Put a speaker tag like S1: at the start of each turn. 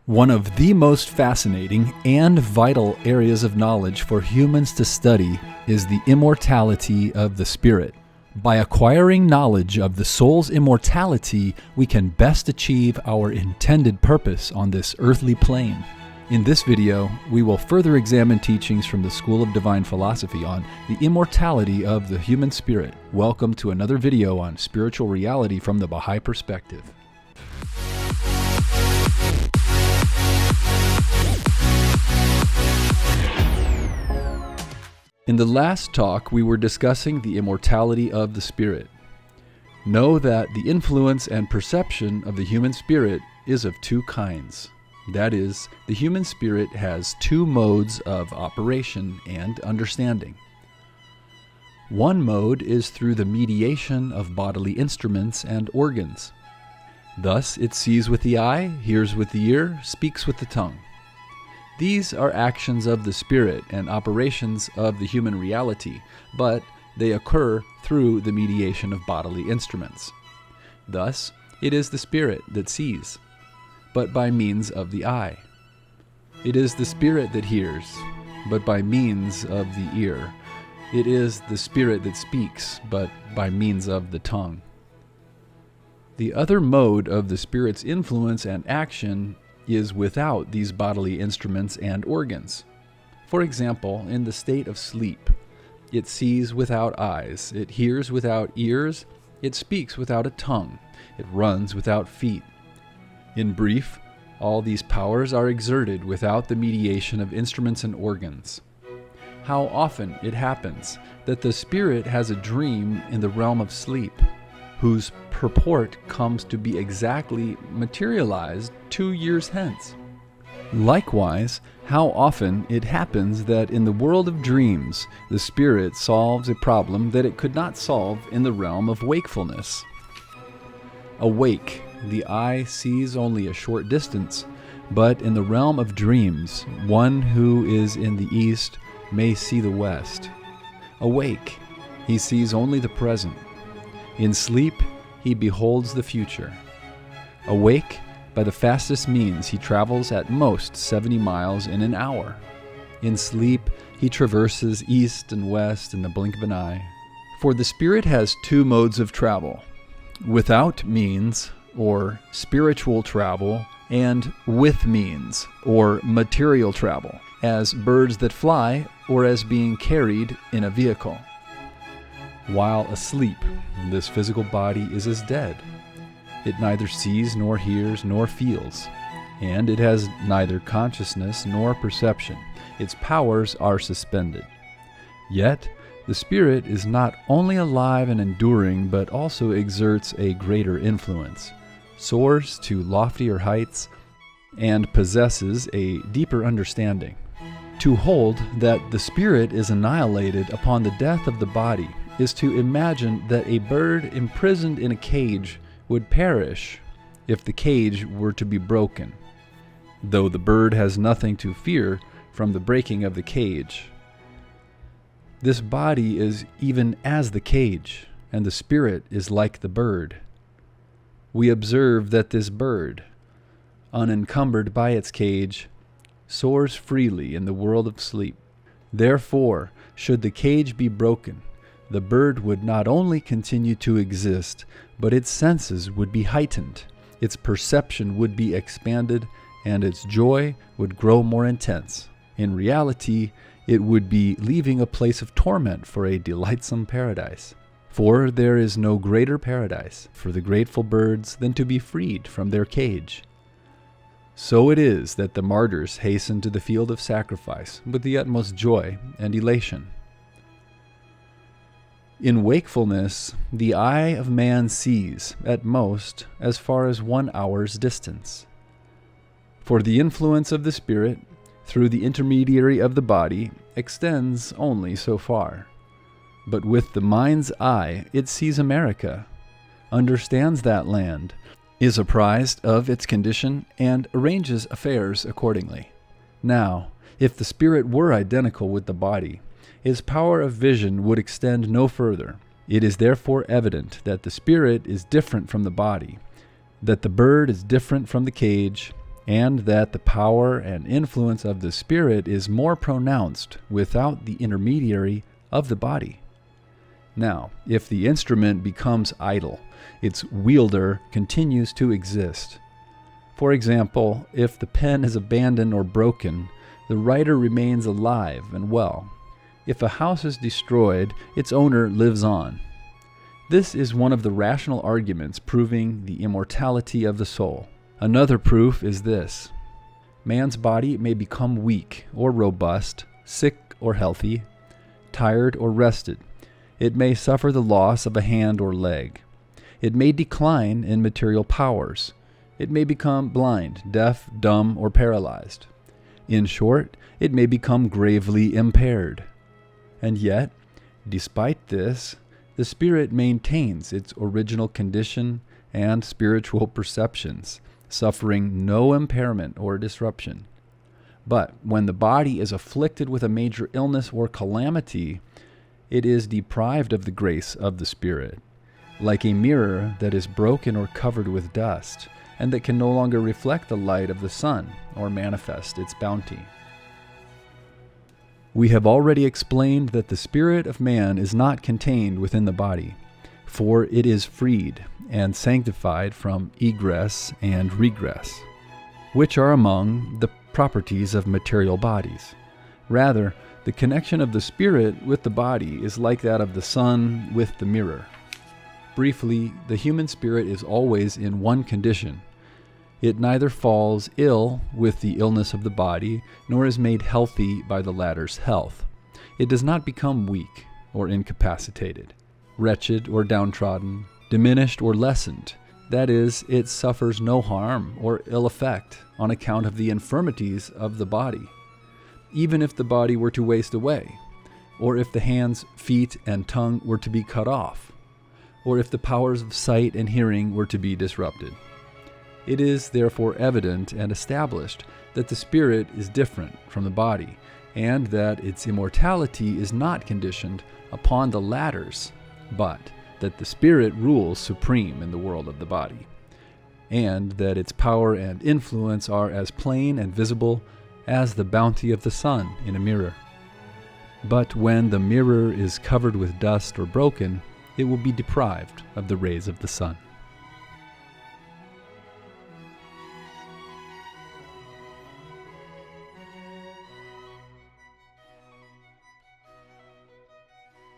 S1: One of the most fascinating and vital areas of knowledge for humans to study is the immortality of the spirit. By acquiring knowledge of the soul's immortality, we can best achieve our intended purpose on this earthly plane. In this video, we will further examine teachings from the School of Divine Philosophy on the immortality of the human spirit. Welcome to another video on spiritual reality from the Baha'i perspective. In the last talk, we were discussing the immortality of the spirit. Know that the influence and perception of the human spirit is of two kinds. That is, the human spirit has two modes of operation and understanding. One mode is through the mediation of bodily instruments and organs. Thus, it sees with the eye, hears with the ear, speaks with the tongue. These are actions of the spirit and operations of the human reality, but they occur through the mediation of bodily instruments. Thus, it is the spirit that sees, but by means of the eye. It is the spirit that hears, but by means of the ear. It is the spirit that speaks, but by means of the tongue. The other mode of the spirit's influence and action is without these bodily instruments and organs. For example, in the state of sleep, it sees without eyes, it hears without ears, it speaks without a tongue, it runs without feet. In brief, all these powers are exerted without the mediation of instruments and organs. How often it happens that the spirit has a dream in the realm of sleep, whose purport comes to be exactly materialized 2 years hence. Likewise, how often it happens that in the world of dreams, the spirit solves a problem that it could not solve in the realm of wakefulness. Awake, the eye sees only a short distance, but in the realm of dreams, one who is in the east may see the west. Awake, he sees only the present. In sleep, he beholds the future. Awake, by the fastest means, he travels at most 70 miles in an hour. In sleep, he traverses east and west in the blink of an eye. For the spirit has two modes of travel: without means, or spiritual travel, and with means, or material travel, as birds that fly, or as being carried in a vehicle. While asleep, this physical body is as dead. It neither sees nor hears nor feels, and it has neither consciousness nor perception. Its powers are suspended. Yet, the spirit is not only alive and enduring, but also exerts a greater influence, soars to loftier heights, and possesses a deeper understanding. To hold that the spirit is annihilated upon the death of the body is to imagine that a bird imprisoned in a cage would perish if the cage were to be broken, though the bird has nothing to fear from the breaking of the cage. This body is even as the cage, and the spirit is like the bird. We observe that this bird, unencumbered by its cage, soars freely in the world of sleep. Therefore, should the cage be broken, the bird would not only continue to exist, but its senses would be heightened, its perception would be expanded, and its joy would grow more intense. In reality, it would be leaving a place of torment for a delightsome paradise. For there is no greater paradise for the grateful birds than to be freed from their cage. So it is that the martyrs hasten to the field of sacrifice with the utmost joy and elation. In wakefulness, the eye of man sees, at most, as far as 1 hour's distance. For the influence of the spirit, through the intermediary of the body, extends only so far. But with the mind's eye, it sees America, understands that land, is apprised of its condition, and arranges affairs accordingly. Now, if the spirit were identical with the body, its power of vision would extend no further. It is therefore evident that the spirit is different from the body, that the bird is different from the cage, and that the power and influence of the spirit is more pronounced without the intermediary of the body. Now, if the instrument becomes idle, its wielder continues to exist. For example, if the pen is abandoned or broken, the writer remains alive and well. If a house is destroyed, its owner lives on. This is one of the rational arguments proving the immortality of the soul. Another proof is this: man's body may become weak or robust, sick or healthy, tired or rested. It may suffer the loss of a hand or leg. It may decline in material powers. It may become blind, deaf, dumb, or paralyzed. In short, it may become gravely impaired. And yet, despite this, the spirit maintains its original condition and spiritual perceptions, suffering no impairment or disruption. But when the body is afflicted with a major illness or calamity, it is deprived of the grace of the spirit, like a mirror that is broken or covered with dust, and that can no longer reflect the light of the sun or manifest its bounty. We have already explained that the spirit of man is not contained within the body, for it is freed and sanctified from egress and regress, which are among the properties of material bodies. Rather, the connection of the spirit with the body is like that of the sun with the mirror. Briefly, the human spirit is always in one condition. It neither falls ill with the illness of the body, nor is made healthy by the latter's health. It does not become weak or incapacitated, wretched or downtrodden, diminished or lessened. That is, it suffers no harm or ill effect on account of the infirmities of the body, even if the body were to waste away, or if the hands, feet, and tongue were to be cut off, or if the powers of sight and hearing were to be disrupted. It is therefore evident and established that the spirit is different from the body, and that its immortality is not conditioned upon the latter's, but that the spirit rules supreme in the world of the body, and that its power and influence are as plain and visible as the bounty of the sun in a mirror. But when the mirror is covered with dust or broken, it will be deprived of the rays of the sun.